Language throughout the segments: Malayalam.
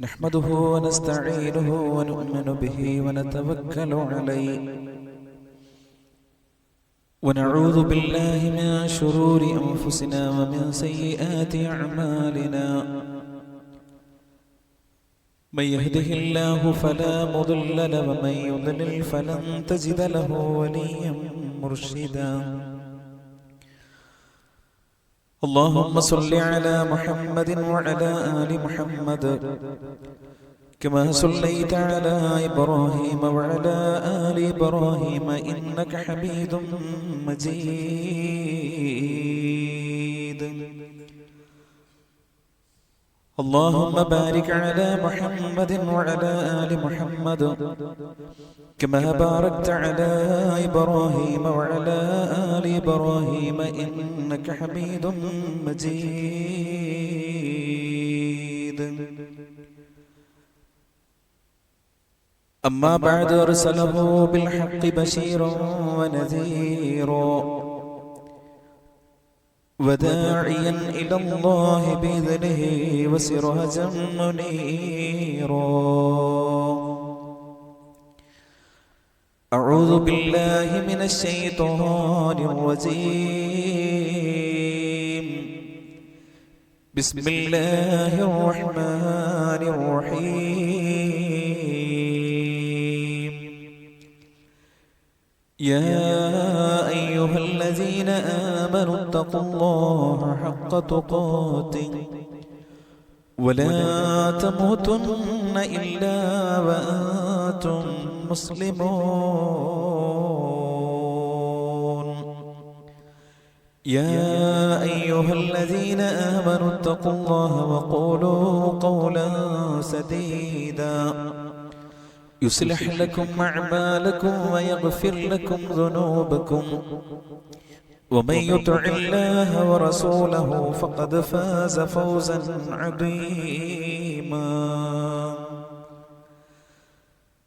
نحمده ونستعينه ونؤمن به ونتوكل عليه ونعوذ بالله من شرور أنفسنا ومن سيئات أعمالنا من يهده الله فلا مضل له ومن يضلل فلن تجد له وليا مرشدا اللهم صل على محمد وعلى آل محمد كما صليت على إبراهيم وعلى آل إبراهيم إنك حميد مجيد اللهم بارك على محمد وعلى آل محمد كما باركت على إبراهيم وعلى آل إبراهيم إنك حميد مجيد أما بعد أرسله بالحق بشيرا ونذيرا وداعيا إلى الله بإذنه وسراجا منيرا أعوذ بالله من الشيطان الرجيم بسم الله الرحمن الرحيم يا أيها الذين آمنوا اتقوا الله حق تقاته ولا تموتن إلا وأنتم مسلمون يا أيها الذين آمنوا اتقوا الله وقولوا قولا سديدا يصلح لكم أعمالكم ويغفر لكم ذنوبكم ومن يطع الله ورسوله فقد فاز فوزا عظيما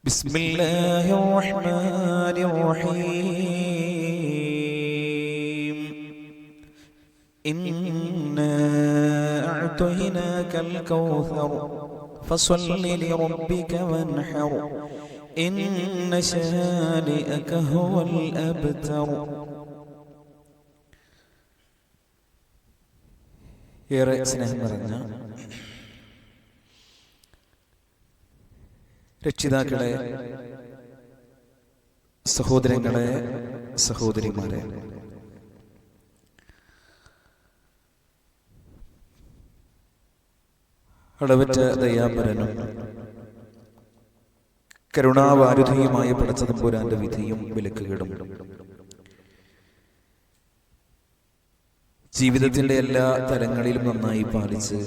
بسم الله الرحمن الرحيم إنا أعطيناك الكوثر فصل لربك وانحر إن شانئك هو الأبتر ഏറെ സ്നേഹം നിറഞ്ഞ രക്ഷിതാക്കളെ, സഹോദരങ്ങളെ, സഹോദരിമാരെ, അളവറ്റ ദയാപരനും കരുണാവാരുധിയുമായ പടച്ചതമ്പുരാന്റെ വിധിയും വിലക്കുകളും ജീവിതത്തിന്റെ എല്ലാ തലങ്ങളിലും നന്നായി പാലിച്ച്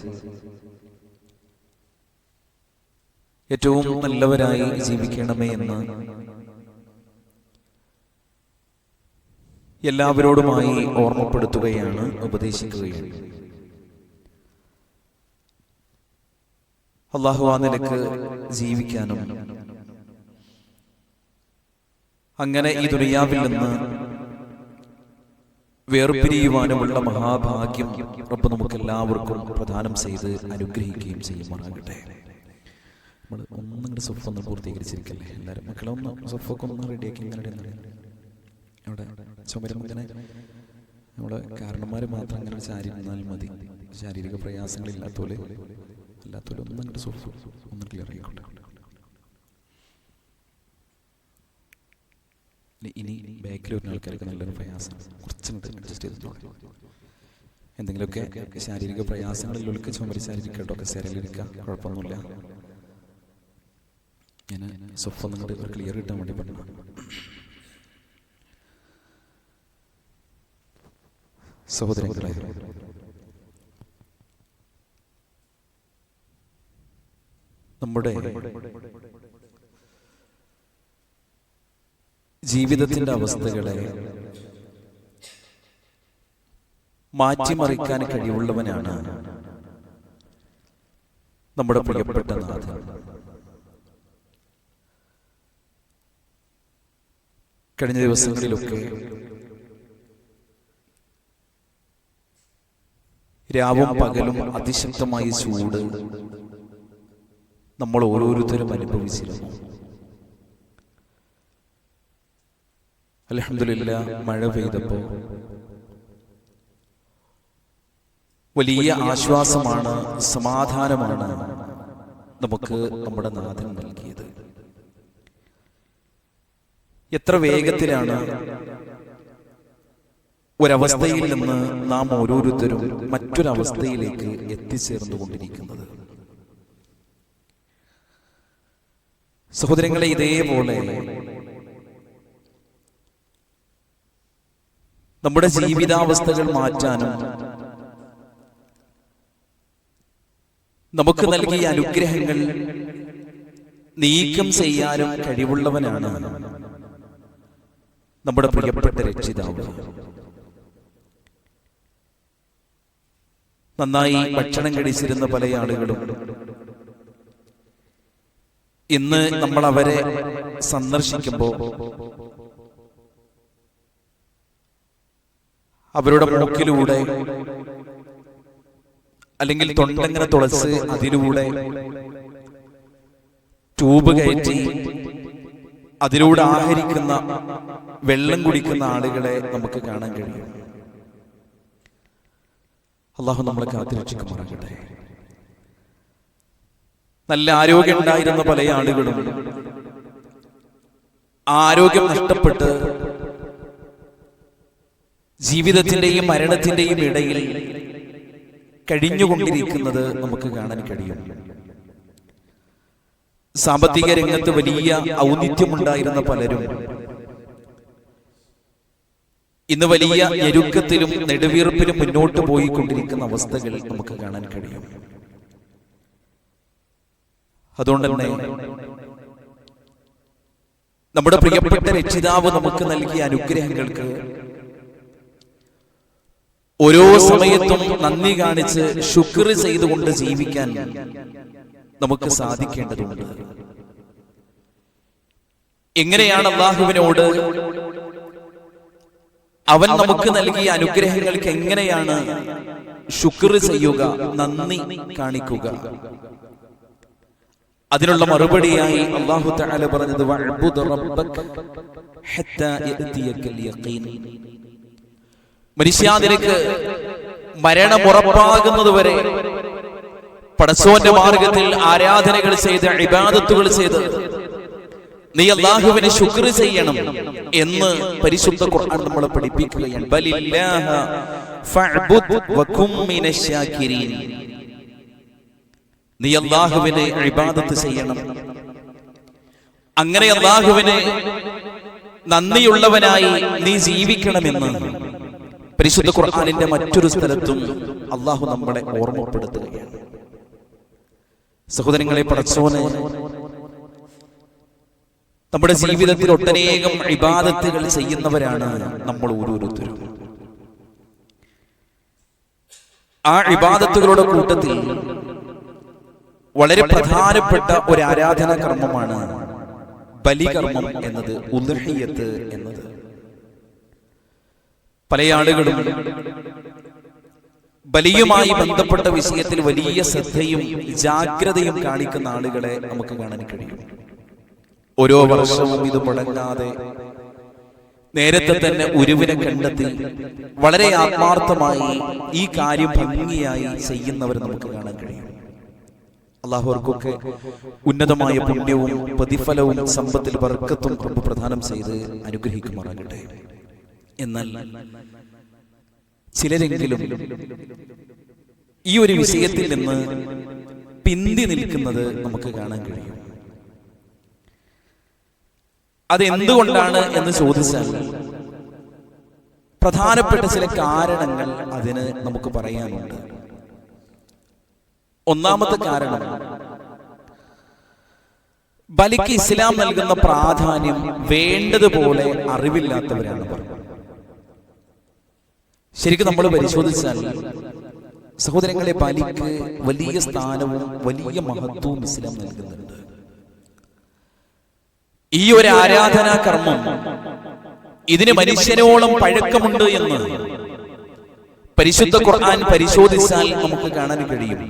ഏറ്റവും നല്ലവരായി ജീവിക്കണമേ എന്ന് എല്ലാവരോടുമായി ഓർമ്മപ്പെടുത്തുകയാണ്, ഉപദേശിക്കുകയാണ്. അല്ലാഹു ആ നിലക്ക് ജീവിക്കാനും അങ്ങനെ ഈ ദുനിയാവിൽ നിന്ന് വേർപിരിയുവാനുമുള്ള മഹാഭാഗ്യം റബ്ബ് നമുക്ക് എല്ലാവർക്കും പ്രദാനം ചെയ്ത് അനുഗ്രഹിക്കുകയും ചെയ്യുമാറാകട്ടെ. നമ്മൾ ഒന്നിങ്ങോട്ട് സൊഫ് ഒന്ന് പൂർത്തീകരിച്ചിരിക്കല്ലേ എല്ലാവരും? മക്കളെ ഒന്ന് സൊഫൊക്കെ ഒന്ന് റെഡിയാക്കി ഇങ്ങനെ അവിടെ ചുമരും ഇങ്ങനെ നമ്മുടെ കാരണന്മാർ മാത്രം അങ്ങനെ ചാരി നിന്നാൽ മതി. ശാരീരിക പ്രയാസങ്ങളില്ലാത്തോലെ അല്ലാത്തോലെ ഒന്നിങ്ങോട്ട് സൊഫ് ഒന്ന് ക്ലിയർ ആയിക്കോട്ടെ. ഇനി ബാക്കിൽ വരുന്ന ആൾക്കാർക്ക് നല്ലൊരു പ്രയാസം കുറച്ചുകൂടെ അഡ്ജസ്റ്റ് ചെയ്തിട്ടുണ്ട്. എന്തെങ്കിലുമൊക്കെ ശാരീരിക പ്രയാസങ്ങളിലൊക്കെ ചുമരിച്ചായിരിക്കട്ടോ, ഒക്കെ സെരലിരിക്കുക, കുഴപ്പമൊന്നുമില്ല. ഞാൻ സൊഫ നിങ്ങളുടെ ഒരു ക്ലിയർ കിട്ടാൻ വേണ്ടി പറഞ്ഞു. സഹോദരങ്ങളെ, നമ്മുടെ ജീവിതത്തിന്റെ അവസ്ഥകളെ മാറ്റിമറിക്കാൻ കഴിവുള്ളവനാണ് നമ്മുടെ പ്രിയപ്പെട്ട നാഥൻ. കഴിഞ്ഞ ദിവസങ്ങളിലൊക്കെ രാവും പകലും അതിശക്തമായ ചൂട്, നമ്മൾ ഓരോരുത്തരും അനുഭവിച്ചിരുന്നു. അൽഹംദുലില്ലാഹ് മഴ പെയ്തപ്പോൾ വലിയ ആശ്വാസമാണ്, സമാധാനമാണ് നമുക്ക് നമ്മുടെ നാഥൻ നൽകിയത്. എത്ര വേഗത്തിലാണ് ഒരവസ്ഥയിൽ നിന്ന് നാം ഓരോരുത്തരും മറ്റൊരവസ്ഥയിലേക്ക് എത്തിച്ചേർന്നുകൊണ്ടിരിക്കുന്നത്. സഹോദരങ്ങളെ, ഇതേപോലെ നമ്മുടെ ജീവിതാവസ്ഥകൾ മാറ്റാനും നമുക്ക് നൽകിയ അനുഗ്രഹങ്ങൾ നീക്കം ചെയ്യാനും കഴിവുള്ളവനാണ് നമ്മുടെ പ്രിയപ്പെട്ട രക്ഷിതാവ്. നന്നായി ഭക്ഷണം കഴിച്ചിരുന്ന പല ആളുകളും ഇന്ന് നമ്മൾ അവരെ സന്ദർശിക്കുമ്പോൾ അവരുടെ മൂക്കിലൂടെ അല്ലെങ്കിൽ തൊണ്ടങ്ങനെ തുളച്ച് അതിലൂടെ ട്യൂബ് കയറ്റി അതിലൂടെ ആഹരിക്കുന്ന വെള്ളം കുടിക്കുന്ന ആളുകളെ നമുക്ക് കാണാൻ കഴിയും. അള്ളാഹു നമ്മളെ കാത്തുരക്ഷിക്കുമാറാകട്ടെ. നല്ല ആരോഗ്യം ഉണ്ടായിരുന്ന പല ആളുകളും ആരോഗ്യം നഷ്ടപ്പെട്ട് ജീവിതത്തിന്റെയും മരണത്തിന്റെയും ഇടയിൽ കഴിഞ്ഞുകൊണ്ടിരിക്കുന്നത് നമുക്ക് കാണാൻ കഴിയും. സാമ്പത്തിക രംഗത്ത് വലിയ ഔന്നിത്യമുണ്ടായിരുന്ന പലരും ഇന്ന് വലിയ ഞെരുക്കത്തിലും നെടുവീർപ്പിലും മുന്നോട്ട് പോയിക്കൊണ്ടിരിക്കുന്ന അവസ്ഥകൾ നമുക്ക് കാണാൻ കഴിയും. അതുകൊണ്ട് തന്നെ നമ്മുടെ പ്രിയപ്പെട്ട രക്ഷിതാവ് നമുക്ക് നൽകിയ അനുഗ്രഹങ്ങൾക്ക് ഓരോ സമയത്തും നന്ദി കാണിച്ച് ശുക്ർ ചെയ്തുകൊണ്ട് ജീവിക്കാൻ നമുക്ക് സാധിക്കേണ്ടതുണ്ട്. എങ്ങനെയാണ് അല്ലാഹുവിനോട് അവൻ നമുക്ക് നൽകിയ അനുഗ്രഹങ്ങൾക്ക് എങ്ങനെയാണ് ശുക്ർ ചെയ്യുക, നന്ദി കാണിക്കുക? അതിനുള്ള മറുപടിയായി അല്ലാഹു തആല പറഞ്ഞത് വഅബ്ദു റബ്ബക ഹത്താ യഅതിയകൽ യഖീൻ. മനുഷ്യാ, നിനക്ക് മരണം ഉറപ്പാകുന്നതുവരെ പടച്ചോന്റെ മാർഗത്തിൽ ആരാധനകൾ ചെയ്ത് ഇബാദത്തുകൾ ചെയ്ത് നീ അല്ലാഹുവിനെ ശുക്ർ ചെയ്യണം എന്ന് പരിശുദ്ധ ഖുർആൻ നമ്മളെ പഠിപ്പിക്കുകയാണ്. ബലില്ലാഹ ഫഅബ്ദ് വകും മിനശ് ശാകിരീൻ. നീ അല്ലാഹുവിനെ ഇബാദത്ത് ചെയ്യണം. അങ്ങനെ അല്ലാഹുവിനെ നന്ദിയുള്ളവനായി നീ ജീവിക്കണമെന്ന് പരിശുദ്ധ ഖുർആനിന്റെ മറ്റൊരു സ്ഥലത്തും അല്ലാഹു നമ്മളെ ഓർമ്മപ്പെടുത്തുകയാണ്. സഹോദരങ്ങളെ, പടച്ചോനെ നമ്മുടെ ജീവിതത്തിൽ ഒട്ടനേകം ഇബാദത്തുകൾ ചെയ്യുന്നവരാണ് നമ്മൾ ഓരോരുത്തരും. ആ ഇബാദത്തുകളുടെ കൂട്ടത്തിൽ വളരെ പ്രധാനപ്പെട്ട ഒരു ആരാധനാ കർമ്മമാണ് ബലികർമ്മം എന്നത്, ഉദ്ഹിയ്യത്ത് എന്നത്. പല ആളുകളും ബലിയുമായി ബന്ധപ്പെട്ട വിഷയത്തിൽ വലിയ ശ്രദ്ധയും ജാഗ്രതയും കാണിക്കുന്ന ആളുകളെ നമുക്ക് കാണാൻ കഴിയും. ഓരോ വർഷവും ഇത് മുടങ്ങാതെ നേരത്തെ തന്നെ ഉരുവിനെ കണ്ടെത്തി വളരെ ആത്മാർത്ഥമായി ഈ കാര്യം ഭംഗിയായി ചെയ്യുന്നവർ നമുക്ക് കാണാൻ കഴിയും. അല്ലാഹു അവർക്കൊക്കെ ഉന്നതമായ പുണ്യവും പ്രതിഫലവും സമ്പത്തിൽ ബർക്കത്തും റബ്ബ് പ്രദാനം ചെയ്ത് അനുഗ്രഹിക്കുമാറാകട്ടെ. എന്നാൽ ചിലരെങ്കിലും ഈ ഒരു വിഷയത്തിൽ നിന്ന് പിന്തി നിൽക്കുന്നത് നമുക്ക് കാണാൻ കഴിയും. അതെന്തുകൊണ്ടാണ് എന്ന് ചോദിച്ചാൽ പ്രധാനപ്പെട്ട ചില കാരണങ്ങൾ അതിന് നമുക്ക് പറയാനുണ്ട്. ഒന്നാമത്തെ കാരണം, ബലിക്ക് ഇസ്ലാം നൽകുന്ന പ്രാധാന്യം വേണ്ടതുപോലെ അറിവില്ലാത്തവരാണ്. ശരിക്കും നമ്മൾ പരിശോധിച്ചാൽ സഹോദരങ്ങളെ, ബലിക്ക് വലിയ സ്ഥാനവും വലിയ മഹത്വവും ഇസ്ലാം നൽകുന്നുണ്ട്. ഈ ഒരു ആരാധനാ കർമ്മം ഇതിന് മനുഷ്യനോളം പഴക്കമുണ്ട് എന്ന് പരിശുദ്ധ ഖുർആൻ പരിശോധിച്ചാൽ നമുക്ക് കാണാൻ കഴിയും.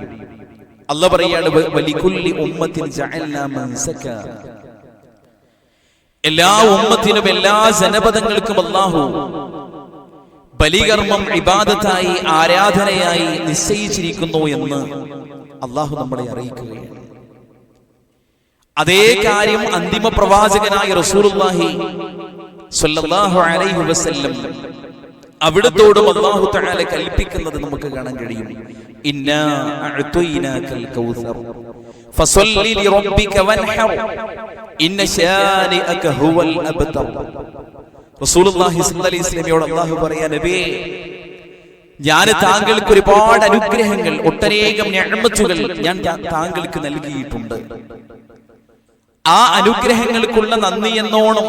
അല്ലാഹു പറയാണ് വലികുല്ലി ഉമ്മത്തിൻ ജഅൽനാ മൻസക, എല്ലാ ഉമ്മത്തിനും എല്ലാ ജനപദങ്ങൾക്കും അല്ലാഹു ബലികർമ്മം ഇബാദത്തായി ആരാധനയായി നിശ്ചയിച്ചിരിക്കുന്നു എന്ന് അല്ലാഹു നമ്മളെ അറിയിക്കുകയാണ്. അതേ കാര്യം അന്തിമ പ്രവാചകനായ റസൂലുള്ളാഹി സ്വല്ലല്ലാഹു അലൈഹി വസല്ലം അവിടത്തോടും അല്ലാഹു തആല കൽപ്പിക്കുന്നത് നമുക്ക് കാണാൻ കഴിയും. ഇന്നാ അഅ്തൈനാകൽ കൗസർ ഫസല്ലി ലിറബ്ബിക വൻഹർ ഇന്ന ശാനിഅക ഹുവൽ അബ്തർ. റസൂലുള്ളാഹി സ്വല്ലല്ലാഹു അലൈഹി വസല്ലമയോട് അല്ലാഹു പറയാ, നബിയേ, ഞാൻ താങ്കൾക്ക് ഒരുപാട് അനുഗ്രഹങ്ങൾ, ഒട്ടനേകം നിഅമത്തുകൾ ഞാൻ താങ്കൾക്ക് നൽകിയിട്ടുണ്ട്. ആ അനുഗ്രഹങ്ങൾക്കുള്ള നന്ദി എന്നോണം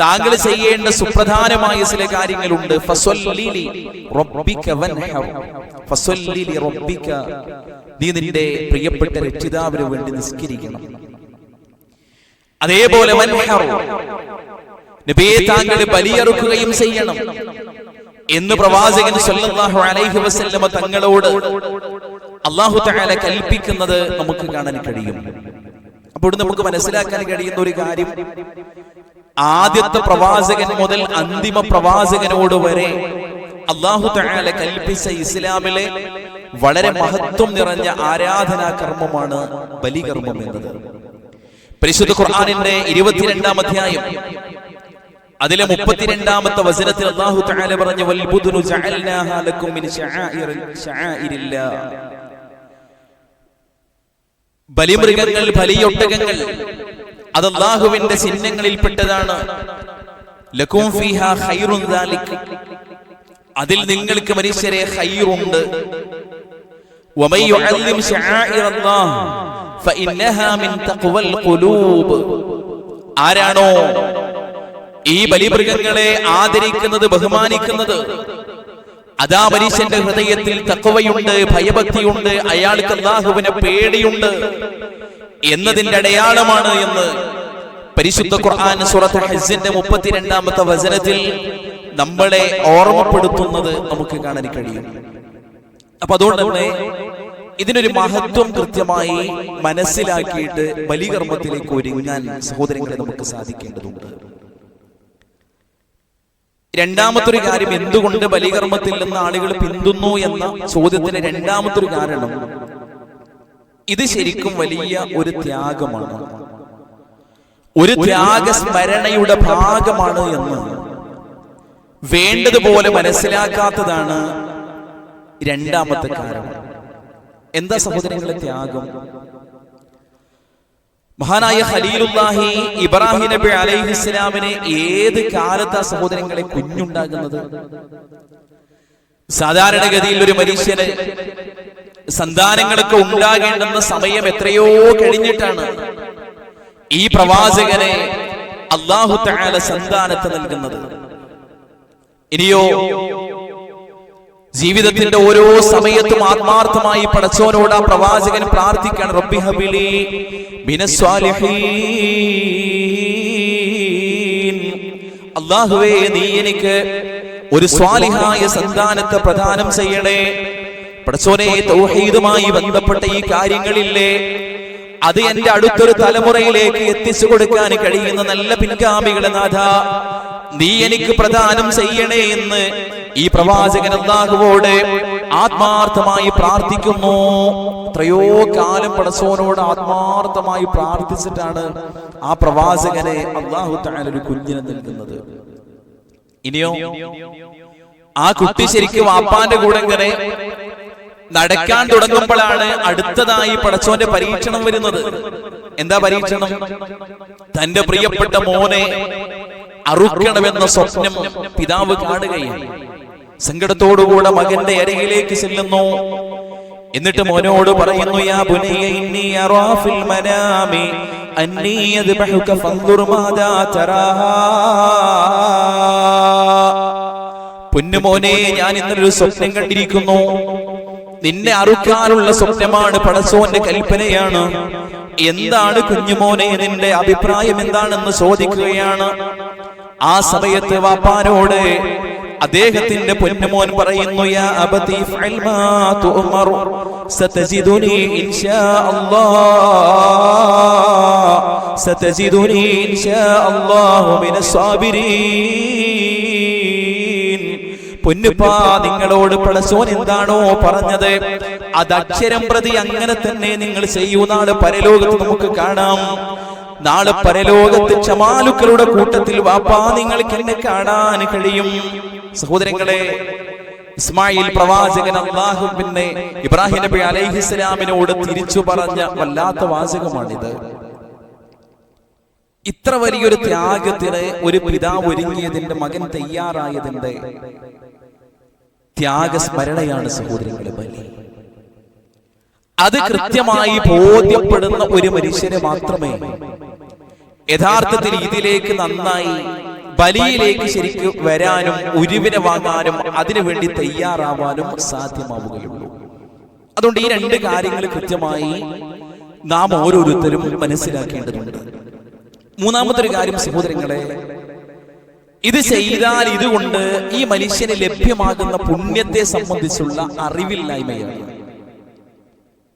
താങ്കൾ ചെയ്യേണ്ട സുപ്രധാനമായ ചില കാര്യങ്ങളുണ്ട്. ഫസല്ലി ലിറബ്ബിക വൻഹർ, ഫസല്ലി ലിറബ്ബിക, നീ നിന്റെ പ്രിയപ്പെട്ട രക്ഷിതാവിന് വേണ്ടി നിസ്കരിക്കണം. അതേപോലെ വൻഹർ, നബിയെ താങ്കൾ ബലിയറുക്കുകയും ചെയ്യണം എന്ന് പ്രവാചകൻ സല്ലല്ലാഹു അലൈഹി വസല്ലമ തങ്ങളോട് അല്ലാഹു തആല കൽപ്പിക്കുന്നത് നമുക്ക് കാണാൻ കഴിയും. അപ്പോൾ നമുക്ക് മനസ്സിലാക്കാൻ കഴിയുന്ന ഒരു കാര്യം, ആദ്യത്തെ പ്രവാചകൻ മുതൽ അന്തിമ പ്രവാചകനോട് വരെ അല്ലാഹു തആല കൽപ്പിച്ച ഇസ്ലാമിലെ വളരെ മഹത്വം നിറഞ്ഞ ആരാധനാ കർമ്മമാണ് ബലികർമ്മം എന്നത്. പരിശുദ്ധ ഖുർആനിന്റെ 22-ാം അധ്യായം അതിലെ 32-ാമത്തെ വചനത്തിൽ അല്ലാഹു തആല പറഞ്ഞു, വൽബുദ്നു ജഅൽനാഹാ ലക്കും മിൻ ശആഇരില്ലാഹ്. ബലിമൃഗങ്ങൾ, ബലിയൊട്ടകങ്ങൾ അത് അല്ലാഹുവിന്റെ ചിഹ്നങ്ങളിൽപ്പെട്ടതാണ്. ലക്കും ഫീഹാ ഖൈറുൻ ദാലിക്, അതിൽ നിങ്ങൾക്ക് മനുഷ്യരെ ഖൈറുണ്ട്. വമൻ യുഅല്ലിം ശആഇറല്ലാഹ് ഫഇന്നഹാ മിൻ തഖ്വൽ ഖുലൂബ്. ആരാണോ ഈ ബലിമൃഗങ്ങളെ ആദരിക്കുന്നത്, ബഹുമാനിക്കുന്നത്, അതാ മനുഷ്യന്റെ ഹൃദയത്തിൽ തഖ്വയുണ്ട്, ഭയഭക്തിയുണ്ട്, അയാൾക്ക് അല്ലാഹുവിനെ പേടിയുണ്ട് എന്നതിന്റെ അടയാളമാണ് എന്ന് പരിശുദ്ധ ഖുർആൻ സൂറത്ത് ഹജ്ജിന്റെ 32-ാമത്തെ വചനത്തിൽ നമ്മളെ ഓർമ്മപ്പെടുത്തുന്നത് നമുക്ക് കാണാൻ കഴിയും. അപ്പൊ അതുകൊണ്ട് തന്നെ ഇതിനൊരു മഹത്വം കൃത്യമായി മനസ്സിലാക്കിയിട്ട് ബലികർമ്മത്തിലേക്ക് ഒരുങ്ങാൻ സഹോദരങ്ങളെ നമുക്ക് സാധിക്കേണ്ടതുണ്ട്. രണ്ടാമത്തൊരു കാര്യം, എന്തുകൊണ്ട് ബലികർമ്മത്തിൽ നിന്ന് ആളുകൾ പിന്തുന്നു എന്ന ചോദ്യത്തിന് രണ്ടാമത്തൊരു കാരണം, ഇത് ശരിക്കും വലിയ ഒരു ത്യാഗമാണ്, ഒരു ത്യാഗസ്മരണയുടെ ഭാഗമാണ് എന്ന് വേണ്ടതുപോലെ മനസ്സിലാക്കാത്തതാണ് രണ്ടാമത്തെ കാരണം. എന്താ സഹോദരങ്ങളെ ത്യാഗം? മഹാനായ ഖലീലുല്ലാഹി ഇബ്രാഹിം നബി അലൈഹിസ്സലാമിന് ഏത് കാലത്താ സഹോദരങ്ങളെ കുഞ്ഞുണ്ടാകുന്നത്? സാധാരണഗതിയിൽ ഒരു മനുഷ്യന് സന്താനങ്ങളൊക്കെ ഉണ്ടാകേണ്ടുന്ന സമയം എത്രയോ കഴിഞ്ഞിട്ടാണ് ഈ പ്രവാചകനെ അല്ലാഹു തആല സന്താനത്തെ നൽകുന്നത്. ഇനിയോ ജീവിതത്തിന്റെ ഓരോ സമയത്തും ആത്മാർത്ഥമായി പടച്ചോനോട് ആ പ്രവാചകൻ പ്രാർത്ഥിക്കാൻ, റബ്ബി ഹബിലി മിനസ് സ്വാലിഹീൻ, അല്ലാഹുവേ നീ എനിക്ക് ഒരു സ്വാലിഹായ സന്താനത്തെ പ്രദാനം ചെയ്യണേ. പടച്ചോനെ, തൗഹീദുമായി ബന്ധപ്പെട്ട ഈ കാര്യങ്ങളില്ലേ, അത് എന്റെ അടുത്തൊരു തലമുറയിലേക്ക് എത്തിച്ചു കൊടുക്കാൻ കഴിയുന്ന നല്ല പിൻഗാമികളെ നാഥ നീ എനിക്ക് പ്രദാനം ചെയ്യണേ എന്ന് ഈ പ്രവാചകൻ അല്ലാഹുവോട് ആത്മാർത്ഥമായി പ്രാർത്ഥിക്കുന്നു. എത്രയോ കാലം പടച്ചോനോട് ആത്മാർത്ഥമായി പ്രാർത്ഥിച്ചിട്ടാണ് ആ പ്രവാചകനെ അല്ലാഹു തആല ഒരു കുഞ്ഞിനെ നൽകുന്നത്. ഇനിയോ ആ കുട്ടി ശരിക്കും വാപ്പാന്റെ കൂടെ ഇങ്ങനെ നടക്കാൻ തുടങ്ങുമ്പോഴാണ് അടുത്തതായി പടച്ചോന്റെ പരീക്ഷണം വരുന്നത്. എന്താ പരീക്ഷണം? തന്റെ പ്രിയപ്പെട്ട മോനെ അറുക്കണമെന്ന സ്വപ്നം പിതാവ് കാണുകയാണ്. സങ്കടത്തോടുകൂടെ മകന്റെ അരികിലേക്ക് ചെല്ലുന്നു. എന്നിട്ട് മോനോട് പറയുന്നു, യാ ബുനയ്യ ഇന്നി അറാ ഫിൽ മനാമി അന്നി യദ്ബഹുക ഫൻദുർ മാദാ തറാ. പൊന്നുമോനെ, ഞാൻ ഇന്നൊരു സ്വപ്നം കണ്ടിരിക്കുന്നു. നിന്നെ അറുക്കാനുള്ള സ്വപ്നമാണ്, പടച്ചോന്റെ കൽപ്പനയാണ്. എന്താണ് കുഞ്ഞുമോനെ, നിന്റെ അഭിപ്രായം എന്താണെന്ന് ചോദിക്കുകയാണ്. ആ സമയത്ത് വാപ്പാനോട് അദ്ദേഹത്തിന്റെ പൊന്നുമോൻ പറയുന്നു, യാ അബതി ഫഅൽ മാ തുഅമർ സതജിദുനി ഇൻഷാ അല്ലാഹു മിനസ് സാബിരീൻ. പൊന്നുപ്പാ, നിങ്ങളോട് പടച്ചോൻ എന്താണോ പറഞ്ഞത് അത് അക്ഷരം പ്രതി അങ്ങനെ തന്നെ നിങ്ങൾ ചെയ്യൂ. നാളെ പരലോകത്ത് നമുക്ക് കാണാം. നാളെ പരലോകത്ത് ചമാലുക്കളുടെ കൂട്ടത്തിൽ വാപ്പാ നിങ്ങൾക്ക് എന്നെ കാണാൻ കഴിയും. സഹോദരങ്ങളെ, ഇസ്മായിൽ പ്രവാചകൻ അല്ലാഹുവിനെ ഇബ്രാഹിം നബി അലൈഹിസ്സലാമിനോട് തിരിച്ചു പറഞ്ഞ വല്ലാത്ത വാചകമാണിത്. ഇത്ര വലിയൊരു ത്യാഗത്തിന് ഒരു പിതാവ് ഒരുങ്ങിയതിന്റെ, മകൻ തയ്യാറായതിന്റെ ത്യാഗസ്മരണയാണ് സഹോദരങ്ങളെ ബലി. അത് കൃത്യമായി ബോധ്യപ്പെടുന്ന ഒരു മനുഷ്യന് മാത്രമേ യഥാർത്ഥത്തിൽ ഇതിലേക്ക് നന്നായി ബലിയിലേക്ക് ശരിക്കും വരാനും ഉരുവിനെ വാങ്ങാനും അതിനുവേണ്ടി തയ്യാറാവാനും സാധ്യമാവുകയുള്ളൂ. അതുകൊണ്ട് ഈ രണ്ട് കാര്യങ്ങൾ കൃത്യമായി നാം ഓരോരുത്തരും മനസ്സിലാക്കേണ്ടതുണ്ട്. മൂന്നാമത്തെ ഒരു കാര്യം സഹോദരങ്ങളെ, ഇത് ചെയ്താൽ ഇതുകൊണ്ട് ഈ മനുഷ്യന് ലഭ്യമാകുന്ന പുണ്യത്തെ സംബന്ധിച്ചുള്ള അറിവില്ലായ്മയാണ്.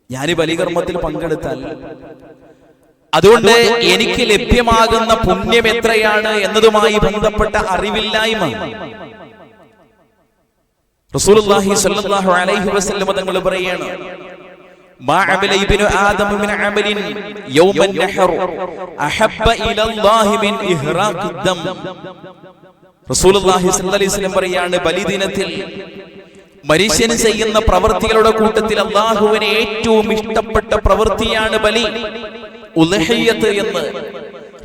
ഞാൻ ബലികർമ്മത്തിൽ പങ്കെടുത്താൽ അതുകൊണ്ട് എനിക്ക് ലഭ്യമാകുന്ന പുണ്യം എത്രയാണ് എന്നതുമായി ബന്ധപ്പെട്ട അറിവില്ലായ്മ. റസൂലുള്ളാഹി സ്വല്ലല്ലാഹു അലൈഹി വസല്ലം തങ്ങൾ പറയുകയാണ്, മാ അമല ഇബ്നു ആദം മിൻ അമലിൻ യൗമൻ നഹർ അഹബ്ബ ഇലല്ലാഹി മിൻ ഇഹ്റാഖിദ് ദം. റസൂലുള്ളാഹി സ്വല്ലല്ലാഹു അലൈഹി വസല്ലം പറയുകയാണ്, ബലിദിനത്തിൽ മനുഷ്യൻ ചെയ്യുന്ന പ്രവൃത്തികളുടെ കൂട്ടത്തിൽ അല്ലാഹുവിന് ഏറ്റവും ഇഷ്ടപ്പെട്ട പ്രവൃത്തിയാണ് ബലി, ഉദ്ഹിയ്യത്ത് എന്ന്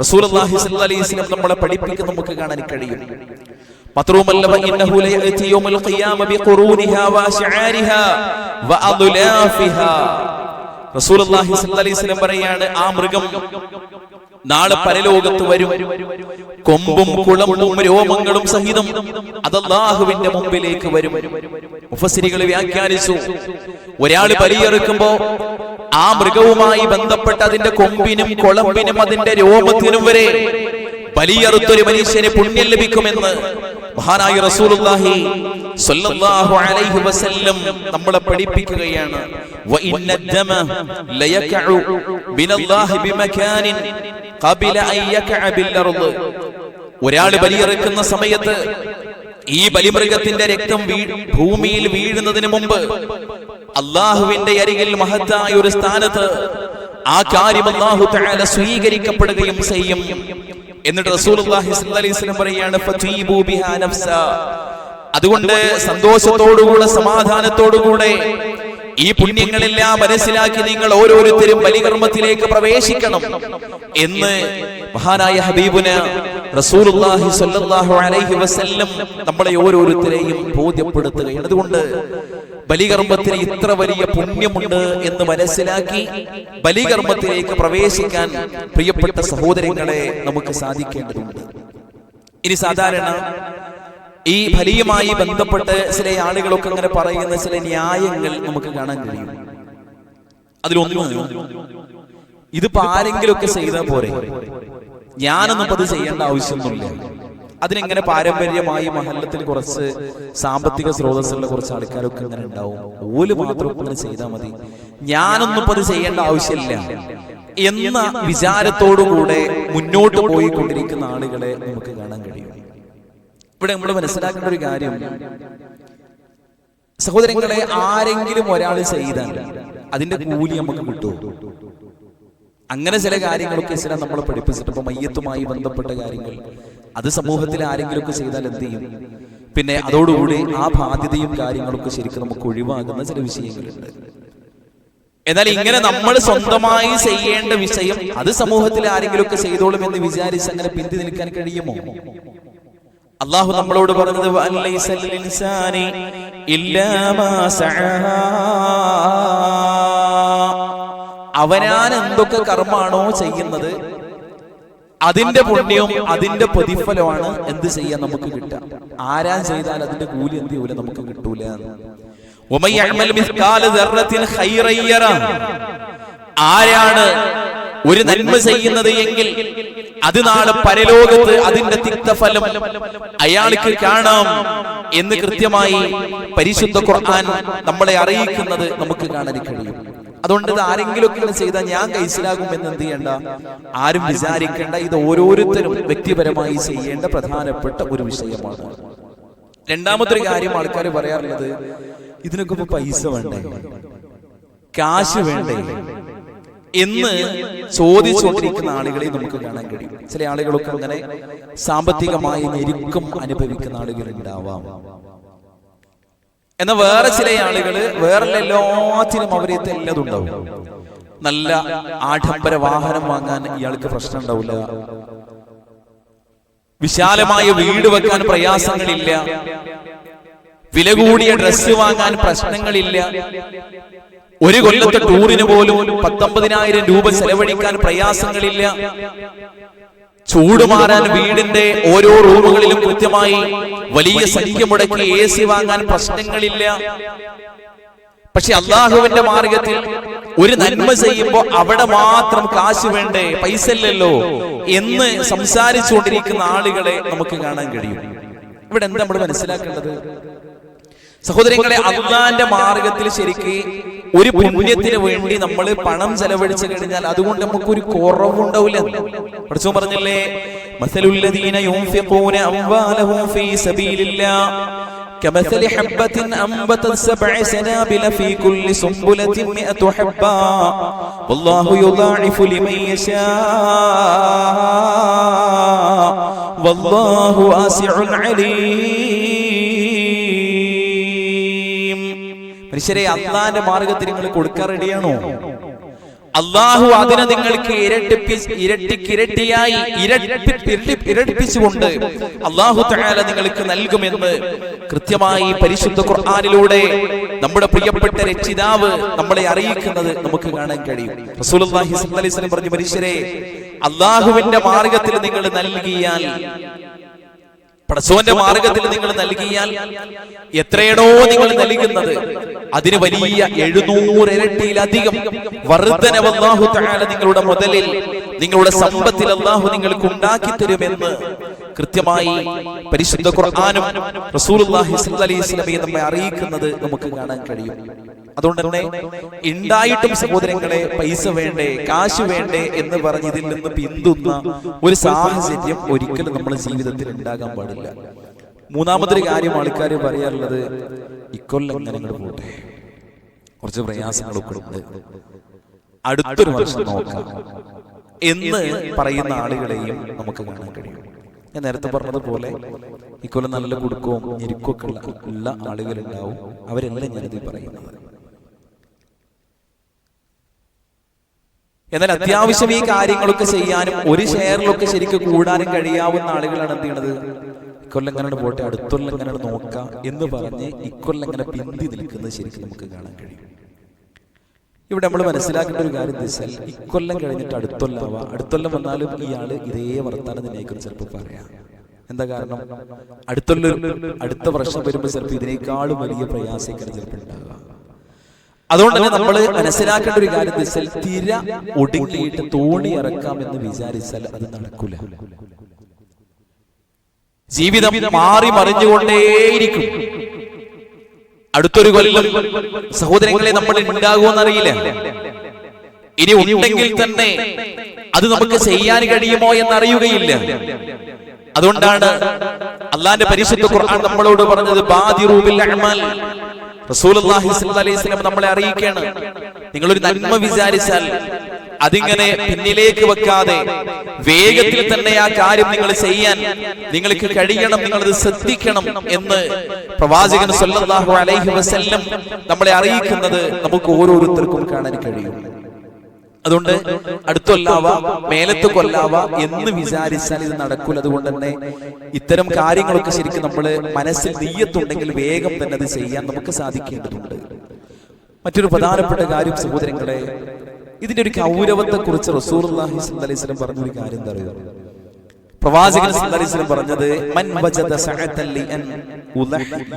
റസൂലുള്ളാഹി സ്വല്ലല്ലാഹു അലൈഹി വസല്ലം നമ്മളെ പഠിപ്പിക്കുന്ന നമുക്ക് കാണാൻ കഴിയും. മാത്രവുമല്ല, ഇന്നഹു ലയഅതി യൗമൽ ഖിയാമ ബിഖുറൂനിഹാ വഅശ്ആരിഹാ വഅദ്ലാഫിഹാ. റസൂലുള്ളാഹി സ്വല്ലല്ലാഹു അലൈഹി വസല്ലം പറയാണ്, ആ മൃഗം നാളെ പരലോകത്ത് വരും, കൊമ്പും കുളമ്പും രോമങ്ങളും സഹിതം അത് അല്ലാഹുവിന്റെ മുമ്പിലേക്ക് വരും. മുഫസ്സിരികൾ വ്യാഖ്യാനിച്ചു, ഒരാൾ ബലിയെറുക്കുമ്പോ ആ മൃഗവുമായി ബന്ധപ്പെട്ട അതിന്റെ കൊമ്പിനും കുളമ്പിനും അതിന്റെ രോമത്തിനും വരെ ബലിയെറുത്തൊരു മനുഷ്യന് പുണ്യം ലഭിക്കുമെന്ന് മഹാനായ റസൂലുള്ളാഹി സ്വല്ലല്ലാഹു അലൈഹി വസല്ലം നമ്മളെ പഠിപ്പിക്കുകയാണ്. വഇന്ന ദമ ലയകഉ ബിനല്ലാഹി ബിമകാനിൻ ഖബല അൻ യകഅ ബിൽ അർദ്. ഒരാൾ ബലിയെറുക്കുന്ന സമയത്ത് ഈ ബലിമൃഗത്തിന്റെ രക്തം ഭൂമിയിൽ വീഴുന്നതിന് മുമ്പ് അല്ലാഹുവിന്റെ അരികിൽ മഹത്തായ ഒരു സ്ഥാനത്ത് ആ കാര്യം അല്ലാഹു തആല സ്വീകരിക്കപ്പെടുകയും ചെയ്യും. എന്നിട്ട് റസൂലുള്ളാഹി സ്വല്ലല്ലാഹു അലൈഹി വസല്ലം പറയാണ്, ഫതീബു ബിഹാ നഫ്സ. അതുകൊണ്ട് സന്തോഷത്തോടുകൂടെ സമാധാനത്തോടുകൂടെ ഈ പുണ്യങ്ങളെല്ലാം മനസ്സിലാക്കി നിങ്ങൾ ഓരോരുത്തരും ബലികർമ്മത്തിലേക്ക് പ്രവേശിക്കണം എന്ന് മഹാനായ ഹബീബുന റസൂലുള്ളാഹി സ്വല്ലല്ലാഹു അലൈഹി വസല്ലം നമ്മളെ ഓരോരുത്തരെയും ബോധ്യപ്പെടുത്തുകയാണ്. അതുകൊണ്ട് ബലികർമ്മത്തിന് ഇത്ര വലിയ പുണ്യമുണ്ട് എന്ന് മനസ്സിലാക്കി ബലികർമ്മത്തിലേക്ക് പ്രവേശിക്കാൻ പ്രിയപ്പെട്ട സഹോദരങ്ങളെ നമുക്ക് സാധിക്കേണ്ടതുണ്ട്. ഇനി സാധാരണ ഈ ബലിയുമായി ബന്ധപ്പെട്ട് ചില ആളുകളൊക്കെ അങ്ങനെ പറയുന്ന ചില ന്യായങ്ങൾ നമുക്ക് കാണാൻ കഴിയും. അതിലൊന്ന്, ഇതിപ്പോ ആരെങ്കിലുമൊക്കെ ചെയ്താൽ പോരെ, ഞാനൊന്നും അത് ചെയ്യേണ്ട ആവശ്യമൊന്നുമില്ല. അതിനെങ്ങനെ പാരമ്പര്യമായി മഹല്ലത്തിൽ കുറച്ച് സാമ്പത്തിക സ്രോതസ്സുള്ള കുറച്ച് ആൾക്കാരൊക്കെ ഇങ്ങനെ ഉണ്ടാവും, ഓല് മാത്രം അങ്ങനെ ചെയ്താൽ മതി, ഞാനൊന്നും അത് ചെയ്യേണ്ട ആവശ്യമില്ല എന്ന വിചാരത്തോടുകൂടെ മുന്നോട്ട് പോയിക്കൊണ്ടിരിക്കുന്ന ആളുകളെ നമുക്ക് കാണാൻ കഴിയും. ഇവിടെ നമ്മൾ മനസ്സിലാക്കേണ്ട ഒരു കാര്യം, സഹോദരങ്ങളെ, ആരെങ്കിലും ഒരാൾ ചെയ്താൽ അതിന്റെ കൂലി നമുക്ക് കിട്ടുമോ? അങ്ങനെ ചില കാര്യങ്ങളൊക്കെ ഇസ്ലാം നമ്മളെ പഠിപ്പിച്ചിട്ട്, ഇപ്പൊ മയ്യത്തുമായി ബന്ധപ്പെട്ട കാര്യങ്ങൾ അത് സമൂഹത്തിൽ ആരെങ്കിലുമൊക്കെ ചെയ്താൽ എന്ത് ചെയ്യും? പിന്നെ അതോടുകൂടി ആ ബാധ്യതയും കാര്യങ്ങളൊക്കെ ശരിക്കും നമുക്ക് ഒഴിവാകുന്ന ചില വിഷയങ്ങളുണ്ട്. എന്നാൽ ഇങ്ങനെ നമ്മൾ സ്വന്തമായി ചെയ്യേണ്ട വിഷയം അത് സമൂഹത്തിൽ ആരെങ്കിലുമൊക്കെ ചെയ്തോളും എന്ന് വിചാരിച്ച് അങ്ങനെ പിന്തി നിൽക്കാൻ കഴിയുമോ? അല്ലാഹു നമ്മളോട് പറഞ്ഞത്, അവനാൻ എന്തൊക്കെ കർമാണോ ചെയ്യുന്നത് അതിന്റെ പുണ്യവും അതിന്റെ പ്രതിഫലമാണ് എന്ത് ചെയ്യാൻ നമുക്ക് കിട്ടുക. ആരാൻ ചെയ്താൽ അതിന്റെ കൂലി എന്ത് ചെയ്യൂല, നമുക്ക് കിട്ടൂല. ആരാണ് ഒരു നന്മ ചെയ്യുന്നത് എങ്കിൽ അത് നാളെ പരലോകത്ത് അതിന്റെ തിക്തഫലം അയാൾക്ക് കാണാം എന്ന് കൃത്യമായി പരിശുദ്ധ ഖുർആൻ നമ്മളെ അറിയിക്കുന്നത് നമുക്ക് കാണാൻ കഴിയും. അതുകൊണ്ട് ഇത് ആരെങ്കിലുമൊക്കെ ചെയ്താൽ ഞാൻ കൈസിലാകും എന്ന് എന്ത് ചെയ്യണ്ട, ആരും വിചാരിക്കേണ്ട. ഇത് ഓരോരുത്തരും വ്യക്തിപരമായി ചെയ്യേണ്ട പ്രധാനപ്പെട്ട ഒരു വിഷയമാണ്. രണ്ടാമത്തെ കാര്യം ആൾക്കാർ പറയാറുള്ളത്, ഇതിനൊക്കെ ഇപ്പൊ പൈസ വേണ്ടേ, കാശ് വേണ്ടേ എന്ന് ചോദിച്ചുകൊണ്ടിരിക്കുന്ന ആളുകളെ നമുക്ക് കാണാൻ കഴിയും. ചില ആളുകളൊക്കെ അങ്ങനെ സാമ്പത്തികമായി ഞെരുക്കം അനുഭവിക്കുന്ന ആളുകൾ ഉണ്ടാവാം. എന്നാൽ വേറെ ചില ആളുകള് വേറെ എല്ലാത്തിനും അവരേത്ത് എല്ലാം ഉണ്ടാവും. നല്ല ആഡംബര വാഹനം വാങ്ങാൻ ഇയാൾക്ക് പ്രശ്നം ഉണ്ടാവില്ല, വിശാലമായ വീട് വെക്കാൻ പ്രയാസങ്ങളില്ല, വില കൂടിയ ഡ്രസ്സ് വാങ്ങാൻ പ്രശ്നങ്ങളില്ല, ഒരു കൊല്ലത്തെ ടൂറിന് പോലും 19,000 രൂപ ചെലവഴിക്കാൻ പ്രയാസങ്ങളില്ല, ചൂട് മാറാൻ വീടിന്റെ ഓരോ റൂമുകളിലും കൃത്യമായി വലിയ സംഖ്യ മുടക്കി AC വാങ്ങാൻ പ്രശ്നങ്ങളില്ല. പക്ഷെ അള്ളാഹുവിന്റെ മാർഗത്തിൽ ഒരു നന്മ ചെയ്യുമ്പോൾ അവിടെ മാത്രം കാശ് വേണ്ടേ, പൈസ ഇല്ലല്ലോ എന്ന് സംസാരിച്ചുകൊണ്ടിരിക്കുന്ന ആളുകളെ നമുക്ക് കാണാൻ കഴിയും. ഇവിടെ എന്താ നമ്മൾ മനസ്സിലാക്കേണ്ടത്? സഹോദരങ്ങളെ, അള്ളാന്റെ മാർഗത്തിൽ ശരിക്ക് ഒരു പുണ്യത്തിന് വേണ്ടി നമ്മൾ പണം ചെലവഴിച്ചു കഴിഞ്ഞാൽ അതുകൊണ്ട് നമുക്കൊരു കുറവുണ്ടാവില്ല. പഠിച്ചു പറഞ്ഞില്ലേ, മസലുല്ലദീന യുൻഫിഖൂന അംവാലഹും ഫീ സബീലില്ലാഹ് കമസലി ഹബ്ബത്തിൻ അംബതത് 7 സനാബില ഫീ കുല്ലി സുംബുലത്തിൻ 100 ഹബ്ബ വല്ലാഹു യുദാഇഫു ലിമൻ യശാ വല്ലാഹു വാസിഉൻ അലീം. മനുഷ്യരെ, അള്ളാന്റെ മാർഗത്തിൽ നിങ്ങൾ കൊടുക്കാൻ റെഡിയാണോ? അള്ളാഹു അതിനെ നിങ്ങൾക്ക് ഇരട്ടിപ്പിച്ചുകൊണ്ട് അള്ളാഹു തആല നിങ്ങൾക്ക് നൽകുമെന്ന് കൃത്യമായി പരിശുദ്ധ ഖുർആനിലൂടെ നമ്മുടെ പ്രിയപ്പെട്ട രക്ഷിതാവ് നമ്മളെ അറിയിക്കുന്നത് നമുക്ക് കാണാൻ കഴിയും. റസൂലുള്ളാഹി സ്വല്ലല്ലാഹി അലൈഹി വസല്ലം പറഞ്ഞു, മനുഷ്യരെ, അള്ളാഹുവിന്റെ മാർഗത്തിൽ നിങ്ങൾ നൽകിയാൽ, പടച്ചോന്റെ മാർഗത്തിൽ നിങ്ങൾ നൽകിയാൽ എത്രയാണോ നിങ്ങൾ നൽകുന്നത് അതിന് വലിയ 700 ഇരട്ടിയിലധികം വർദ്ധനവ് അല്ലാഹു തആല നിങ്ങളുടെ മുതലിൽ, നിങ്ങളുടെ സമ്പത്തിൽ അല്ലാഹു നിങ്ങൾക്ക് ഉണ്ടാക്കി തരുമെന്ന് കൃത്യമായി പരിശുദ്ധ ഖുർആനും റസൂലുള്ളാഹി സ്വല്ലല്ലാഹി അലൈഹി വസല്ലം നമ്മെ അറിയിക്കുന്നത് നമുക്ക് കാണാൻ കഴിയും. അതുകൊണ്ട് തന്നെ ഉണ്ടായിട്ടും സഹോദരങ്ങളെ, പൈസ വേണ്ടേ, കാശ് വേണ്ടേ എന്ന് പറഞ്ഞ് ഇതിൽ നിന്ന് പിന്തുന്ന ഒരു സാഹചര്യം ഒരിക്കലും നമ്മുടെ ജീവിതത്തിൽ ഉണ്ടാകാൻ പാടില്ല. മൂന്നാമതൊരു കാര്യം ആൾക്കാർ പറയാറുള്ളത്, ഇക്കൊല്ലം എങ്ങനെ പോട്ടെ, കുറച്ച് പ്രയാസങ്ങളൊക്കെ ഉണ്ട്, അടുത്തൊരു വർഷം നോക്കാം എന്ന് പറയുന്ന ആളുകളെയും നമുക്ക് കാണാൻ കഴിയും. ഞാൻ നേരത്തെ പറഞ്ഞതുപോലെ ഇക്കൊല്ലം നല്ല കുടുക്കവും ഞെരുക്കൊക്കെ ഉള്ള ആളുകളുണ്ടാവും. അവരെല്ലാം ഞാനിത് പറയുന്നത്. എന്നാൽ അത്യാവശ്യം ഈ കാര്യങ്ങളൊക്കെ ചെയ്യാനും ഒരു ഷെയറിലൊക്കെ ശരിക്കും കൂടാനും കഴിയാവുന്ന ആളുകളാണ് എന്ത് ചെയ്യണത്, ഇക്കൊല്ലം എങ്ങനെ പോട്ടെ, അടുത്തൊല്ലം എങ്ങനെ നോക്കാം എന്ന് പറഞ്ഞ് ഇക്കൊല്ലം എങ്ങനെ പിന്തി നിൽക്കുന്നത് ശരിക്കും നമുക്ക് കാണാൻ കഴിയും. ഇവിടെ നമ്മൾ മനസ്സിലാക്കേണ്ട ഒരു കാര്യം എന്താ വെച്ചാൽ, ഇക്കൊല്ലം കഴിഞ്ഞിട്ട് അടുത്തൊല്ലാവാ, അടുത്തൊല്ലം വന്നാലും ഇയാള് ഇതേ വർത്താനം തന്നെയായിരിക്കും ചിലപ്പോൾ പറയാം. എന്താ കാരണം? അടുത്ത വർഷം വരുമ്പോൾ ചിലപ്പോൾ ഇതിനേക്കാളും വലിയ പ്രയാസങ്ങൾ ചിലപ്പോൾ ഉണ്ടാവുക. അതുകൊണ്ട് തന്നെ നമ്മൾ മനസ്സിലാക്കേണ്ട ഒരു കാര്യം എന്താ വെച്ചാൽ, തിര ഒടുങ്ങിയിട്ട് തോണി ഇറക്കാം എന്ന് വിചാരിച്ചാൽ അത് നടക്കൂല. ജീവിതം മാറി മറിഞ്ഞുകൊണ്ടേയിരിക്കും. അടുത്തൊരു കൊല്ലം സഹോദരങ്ങളെ നമ്മൾ ഉണ്ടാകുമെന്നറിയില്ല. ഇനി ഉണ്ടെങ്കിൽ തന്നെ അത് നമുക്ക് ചെയ്യാൻ കഴിയുമോ എന്നറിയുകയില്ല. അതുകൊണ്ടാണ് അള്ളാന്റെ പരിശുദ്ധ ഖുർആൻ നമ്മളോട് പറഞ്ഞത്, ബാദിറൂ ബിൽ അഅ്മാൽ. റസൂലുള്ളാഹി സ്വല്ലല്ലാഹി അലൈഹി വസല്ലം നമ്മളെ അറിയിക്കുകയാണ്, നിങ്ങളൊരു നന്മ വിചാരിച്ചാൽ അതിങ്ങനെ പിന്നിലേക്ക് വെക്കാതെ വേഗത്തിൽ തന്നെ ആ കാര്യം നിങ്ങൾ ചെയ്യാൻ നിങ്ങൾക്ക് കഴിയണം, നിങ്ങളത് ശ്രദ്ധിക്കണം എന്ന് പ്രവാചകൻ സ്വല്ലല്ലാഹു അലൈഹി വസല്ലം നമ്മളെ അറിയിക്കുന്നത് നമുക്ക് ഓരോരുത്തർക്കും കാണാൻ കഴിയും. അതുകൊണ്ട് അടുത്തൊല്ലാവ മേലത്ത് കൊല്ലാവ എന്ന് വിചാരിച്ചാൽ ഇത് നടക്കൂല. അതുകൊണ്ട് തന്നെ ഇത്തരം കാര്യങ്ങളൊക്കെ ശരിക്കും നമ്മൾ മനസ്സിൽ നിയ്യത്തുണ്ടെങ്കിൽ വേഗം തന്നെ അത് ചെയ്യാൻ നമുക്ക് സാധിക്കേണ്ടതുണ്ട്. മറ്റൊരു പ്രധാനപ്പെട്ട കാര്യം സഹോദരങ്ങളെ, ഇതിന്റെ ഒരു ഗൗരവത്തെ കുറിച്ച് റസൂലുള്ളാഹി സ്വല്ലല്ലാഹി അലൈഹി വസല്ലം പറഞ്ഞൊരു കാര്യം എന്താ അറിയോ? പ്രവാചകൻ സ്വല്ലല്ലാഹി അലൈഹി വസല്ലം പറഞ്ഞത്, മൻ വജദ സഅതൻ ലിഅൻ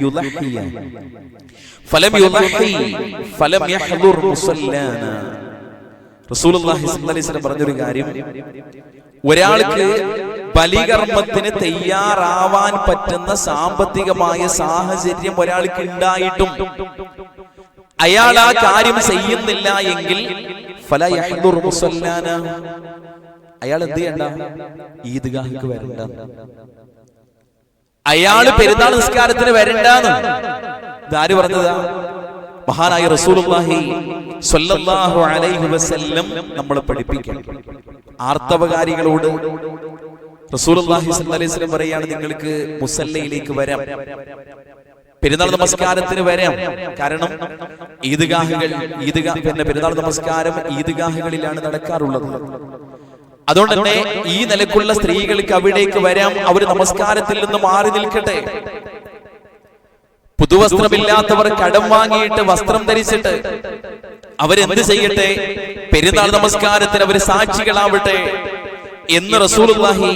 യുളഹിയ ഫലം യുളഹി ഫലം യഹ്ദുർ മുസല്ലാന. റസൂലുള്ളാഹി സ്വല്ലല്ലാഹി അലൈഹി വസല്ലം പറഞ്ഞൊരു കാര്യം, ഒരാൾക്ക് ബലികർമ്മത്തിന് തയ്യാറാവാൻ പറ്റുന്ന സാമ്പത്തികമായ സാഹചര്യം ഒരാൾക്ക് ഉണ്ടായിട്ടും അയാൾ ആ കാര്യം ചെയ്യുന്നില്ല എങ്കിൽ ഫലാ യഹ്ദുർ മുസല്ലാന, അയാൾ എന്ത് ചെയ്യണ്ട? ഈദ്ഗാഹിക്ക് വരണ്ട. അയാള് പെരുന്നാൾ നിസ്കാരത്തിന് വരണ്ടാന്ന് ഇതാര് പറഞ്ഞതാ? മഹാനായ റസൂലുള്ളാഹി സ്വല്ലല്ലാഹു അലൈഹി വസല്ലം നമ്മളെ പഠിപ്പിക്കും. ആർത്തവകാരികളോട് റസൂലുള്ളാഹി സ്വല്ലല്ലാഹി അലൈഹി വസല്ലം പറയാണ്, നിങ്ങൾക്ക് മുസല്ലയിലേക്ക് വരാം, പെരുന്നാൾ നമസ്കാരത്തിന് വരാം. കാരണം പിന്നെ പെരുന്നാൾ നമസ്കാരം ഈദ്ഗാഹുകളിലാണ് നടക്കാറുള്ളത്. അതുകൊണ്ട് തന്നെ ഈ നിലക്കുള്ള സ്ത്രീകൾക്ക് അവിടേക്ക് വരാം. അവർ നമസ്കാരത്തിൽ നിന്ന് മാറി നിൽക്കട്ടെ. പുതുവസ്ത്രമില്ലാത്തവർ കടം വാങ്ങിയിട്ട് വസ്ത്രം ധരിച്ചിട്ട് അവരെന്ത് ചെയ്യട്ടെ? പെരുന്നാൾ നമസ്കാരത്തിന് അവർ സാക്ഷികളാവട്ടെ എന്ന് റസൂലുള്ളാഹി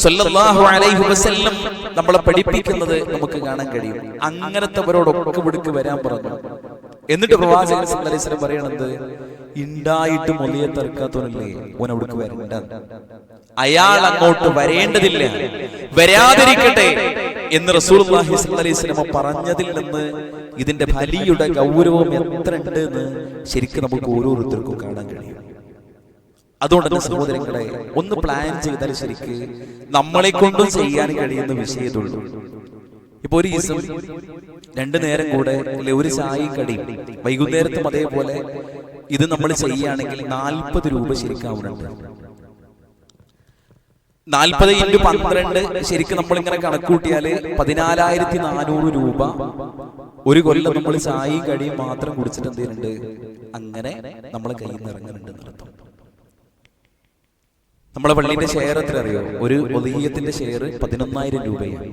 സ്വല്ലല്ലാഹു അലൈഹി വസല്ലം നമ്മളെ പഠിപ്പിക്കുന്നത് നമുക്ക് കാണാൻ കഴിയും. അങ്ങനത്തെവരോടൊക്കെ ഇവിടേക്ക് വരാൻ പറഞ്ഞു. എന്നിട്ട് പ്രവാചകൻ സല്ലല്ലാഹു അലൈഹി വസല്ലം പറയണത്, ഉണ്ടായിട്ട് മൊലിയെ തർക്കാത്തോനല്ലേ ഓൻ അവിടേക്ക് വരണ്ട, അയാൾ അങ്ങോട്ട് വരേണ്ടതില്ല, വരാതിരിക്കട്ടെ എന്ന് റസൂലുള്ളാഹി സ്വല്ലല്ലാഹു അലൈഹി വസല്ലം പറഞ്ഞതിൽ നിന്ന് ഇതിന്റെ ബലിയുടെ ഗൗരവം എത്ര ഉണ്ട് എന്ന് ശരിക്കും നമുക്ക് ഓരോരുത്തർക്കും കാണാൻ കഴിയും. അതുകൊണ്ട് തന്നെ സഹോദരങ്ങളെ, ഒന്ന് പ്ലാൻ ചെയ്താൽ ശരിക്ക് നമ്മളെ കൊണ്ടും ചെയ്യാൻ കഴിയുന്ന വിഷയത്തുള്ളൂ. ഇപ്പൊ ഒരു ദിവസം 2 നേരം കൂടെ അല്ലെ ഒരു ചായയും കടിയും വൈകുന്നേരത്തും അതേപോലെ ഇത് നമ്മൾ ചെയ്യുകയാണെങ്കിൽ 40 രൂപ ശരിക്കാവുന്നുണ്ട്. 40 × 12 ശരിക്കും നമ്മളിങ്ങനെ കണക്കൂട്ടിയാല് 14,400 രൂപ ഒരു കൊല്ലം നമ്മൾ ചായയും കടിയും മാത്രം കുടിച്ചിട്ട് എന്ത് ചെയ്യുന്നുണ്ട്? അങ്ങനെ നമ്മളെ കയ്യിൽ നിന്ന് ഇറങ്ങുന്നുണ്ട് നടത്തും. നമ്മളെ പള്ളിയുടെ ഷെയർ എത്ര അറിയോ? ഒരു ഉദീയത്തിന്റെ ഷെയർ 11,000 രൂപയാണ്.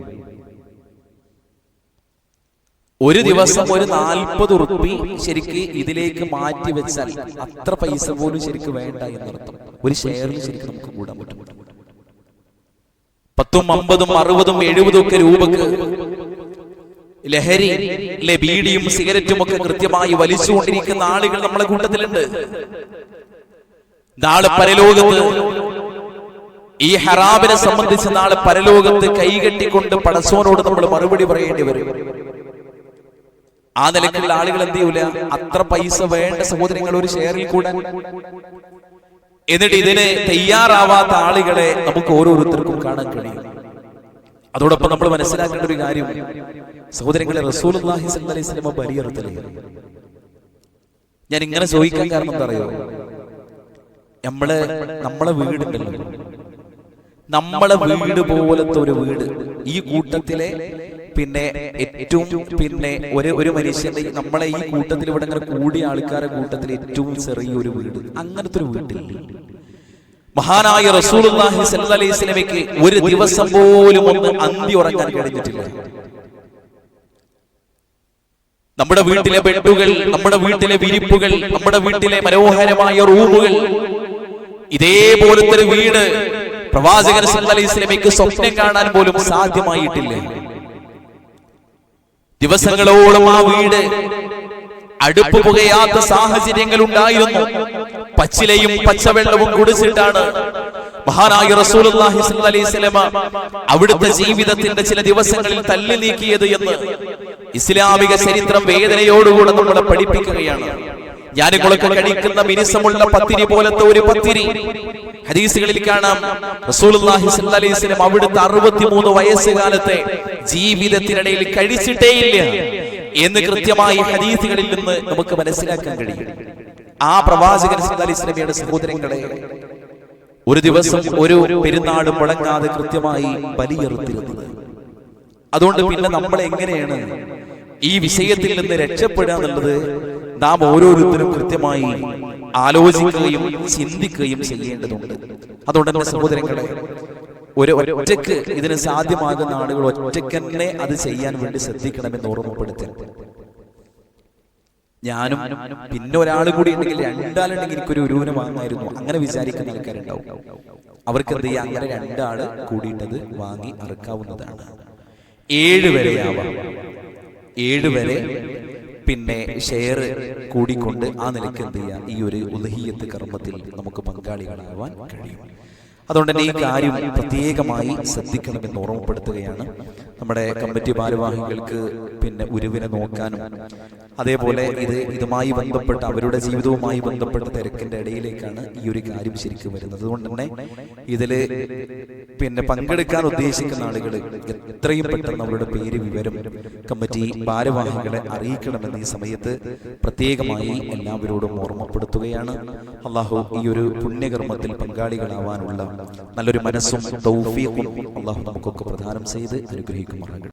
ഒരു ദിവസം ഒരു 40 ഉറുപ്പി ശരിക്ക് ഇതിലേക്ക് മാറ്റി വെച്ചാൽ അത്ര പൈസ പോലും ശരിക്ക് വേണ്ട എന്നർത്ഥം. ഒരു ഷെയറിൽ ശരിക്കും നമുക്ക് കൂടാൻ പറ്റും. 10, 50, 60, 70 ഒക്കെ രൂപക്ക് ലഹരി ബീഡിയും സിഗരറ്റും ഒക്കെ കൃത്യമായി വലിച്ചുകൊണ്ടിരിക്കുന്ന ആളുകൾ നമ്മളെ കൂട്ടത്തിലുണ്ട്. നാളെ പരലോകത്ത് ഈ ഹറാമിനെ സംബന്ധിച്ച് നാളെ പരലോകത്ത് കൈകെട്ടിക്കൊണ്ട് പടച്ചോനോട് നമ്മൾ മറുപടി പറയേണ്ടി വരും. ആ നിലക്കുള്ള ആളുകൾ എന്ത് ചെയ്യൂല? അത്ര പൈസ വേണ്ട സഹോദരങ്ങൾ ഒരു ഷെയറിൽ കൂടെ. എന്നിട്ട് ഇതിന് തയ്യാറാവാത്ത ആളുകളെ നമുക്ക് ഓരോരുത്തർക്കും കാണാൻ കഴിയും. അതോടൊപ്പം നമ്മൾ മനസ്സിലാക്കേണ്ട ഒരു കാര്യം സഹോദരങ്ങളെ, റസൂലുള്ളാഹി സ്വല്ലല്ലാഹി അലൈഹി വസല്ലം ബലിയറുത്തലേ. ഞാൻ ഇങ്ങനെ ചോദിക്കാൻ കാരണം എന്താ അറിയോ? നമ്മളെ വീടുണ്ടല്ലോ, നമ്മളെ വീട് പോലത്തെ ഒരു വീട് ഈ കൂട്ടത്തിലെ പിന്നെ ഏറ്റവും ഒരു മനുഷ്യന്റെ നമ്മളെ ഈ കൂട്ടത്തിൽ ഇവിടെ ഇങ്ങനെ കൂടിയ ആൾക്കാരുടെ കൂട്ടത്തിൽ ഏറ്റവും ചെറിയൊരു വീട്, അങ്ങനത്തെ ഒരു വീട്ടിൽ മഹാനായ റസൂലുള്ളാഹി സ്വല്ലല്ലാഹി അലൈഹി വസല്ലമയ്ക്ക് ഒരു ദിവസം പോലും ഒന്ന് അന്തി ഉറങ്ങാൻ കഴിഞ്ഞിട്ടില്ല. നമ്മുടെ വീട്ടിലെ ബെഡുകൾ, നമ്മുടെ വീട്ടിലെ വിരിപ്പുകൾ, നമ്മുടെ വീട്ടിലെ മനോഹരമായ റൂമുകൾ, ഇതേപോലത്തെ ഒരു വീട് പ്രവാചകൻ സല്ലല്ലാഹു അലൈഹി വസല്ലമയ്ക്ക് സ്വപ്നം കാണാൻ പോലും സാധ്യമായിട്ടില്ല. ദിവസങ്ങളോളം ആ വീട് അടുപ്പ് പുകയാത്ത സാഹചര്യങ്ങൾ ഉണ്ടായിരുന്നു. പച്ചിലയും പച്ചവെള്ളവും കുടിച്ചിട്ടാണ് മഹാനായ റസൂലുള്ളാഹി സ്വല്ലല്ലാഹി അലൈഹി വസല്ലം അവിടുത്തെ ജീവിതത്തിന്റെ ചില ദിവസങ്ങളിൽ തള്ളി നീക്കിയത് എന്ന് ഇസ്ലാമിക ചരിത്രം വേദനയോടുകൂടെ നമ്മളെ പഠിപ്പിക്കുകയാണ്. ഞാനുകളൊക്കെ കഴിക്കുന്ന മിനുസമുള്ള പത്തിരി പോലത്തെ ഒരു പത്തിരി ഹദീസുകളിൽ കാണാം. റസൂലുള്ളാഹി സ്വല്ലല്ലാഹി അലൈഹി വസല്ലം അവിടുത്തെ 63 വയസ്സുകാലത്തെ ജീവിതത്തിനിടയിൽ കഴിച്ചിട്ടേയില്ല എന്ന് കൃത്യമായി ഹദീസുകളിൽ നിന്ന് നമുക്ക് മനസ്സിലാക്കാൻ കഴിയും. ആ പ്രവാചകൻ സല്ലല്ലാഹി അലൈഹി വസല്ലമയുടെ സഹോദരങ്ങളെ ഒരു ദിവസം ഒരു പെരുന്നാൾ മുടങ്ങാതെ കൃത്യമായി ബലിയറുത്തിരുന്നത്. അതുകൊണ്ട് പിന്നെ നമ്മൾ എങ്ങനെയാണ് ഈ വിഷയത്തിൽ നിന്ന് രക്ഷപ്പെടുക എന്നുള്ളത് നാം ഓരോരുത്തരും കൃത്യമായി ആലോചിക്കുകയും ചിന്തിക്കുകയും ചെയ്യേണ്ടതുണ്ട്. അതുകൊണ്ട് തന്നെ സഹോദരങ്ങളെ, ഒറ്റയ്ക്ക് ഇതിന് സാധ്യമാകുന്ന ആളുകൾ ഒറ്റയ്ക്ക് തന്നെ അത് ചെയ്യാൻ വേണ്ടി ശ്രദ്ധിക്കണമെന്ന് ഓർമ്മപ്പെടുത്തി. ഞാനും പിന്നെ ഒരാൾ കൂടി ഉണ്ടെങ്കിൽ, 2 ആളുണ്ടെങ്കിൽ എനിക്കൊരു ഉരുവിന് വാങ്ങായിരുന്നു, അങ്ങനെ വിചാരിക്കുന്ന ആൾക്കാരുണ്ടാവും. അവർക്ക് എന്ത് ചെയ്യാം? അങ്ങനെ 2 ആള് കൂടിയിട്ടത് വാങ്ങി അറുക്കാവുന്നതാണ്. 7 വരെ ആവാം. 7 വരെ പിന്നെ ഷെയർ കൂടിക്കൊണ്ട് ആ നിലയ്ക്ക് എന്ത് ചെയ്യുക, ഈ ഒരു ഉദ്ഹിയ്യത്ത് കർമ്മത്തിൽ നമുക്ക് പങ്കാളികളാവാൻ കഴിയും. അതുകൊണ്ട് തന്നെ ഈ കാര്യം പ്രത്യേകമായി ശ്രദ്ധിക്കണമെന്ന് ഓർമ്മപ്പെടുത്തുകയാണ്. നമ്മുടെ കമ്മിറ്റി ഭാരവാഹികൾക്ക് പിന്നെ ഉരുവിനെ നോക്കാനും അതേപോലെ ഇതുമായി ബന്ധപ്പെട്ട അവരുടെ ജീവിതവുമായി ബന്ധപ്പെട്ട തിരക്കിന്റെ ഇടയിലേക്കാണ് ഈ ഒരു കാര്യം ശരിക്കും വരുന്നത്. അതുകൊണ്ട് തന്നെ ഇതില് പിന്നെ പങ്കെടുക്കാൻ ഉദ്ദേശിക്കുന്ന ആളുകൾ എത്രയും പെട്ടെന്ന് അവരുടെ പേര് വിവരം കമ്മിറ്റി ഭാരവാഹികളെ അറിയിക്കണമെന്ന് ഈ സമയത്ത് പ്രത്യേകമായി എല്ലാവരോടും ഓർമ്മപ്പെടുത്തുകയാണ്. അള്ളാഹു ഈ ഒരു പുണ്യകർമ്മത്തിൽ പങ്കാളികളാവാനുള്ള നല്ലൊരു മനസ്സും തൗഫീഖും അള്ളാഹു നമുക്കൊക്കെ പ്രദാനം ചെയ്ത് അനുഗ്രഹിക്കുമാറാകട്ടെ.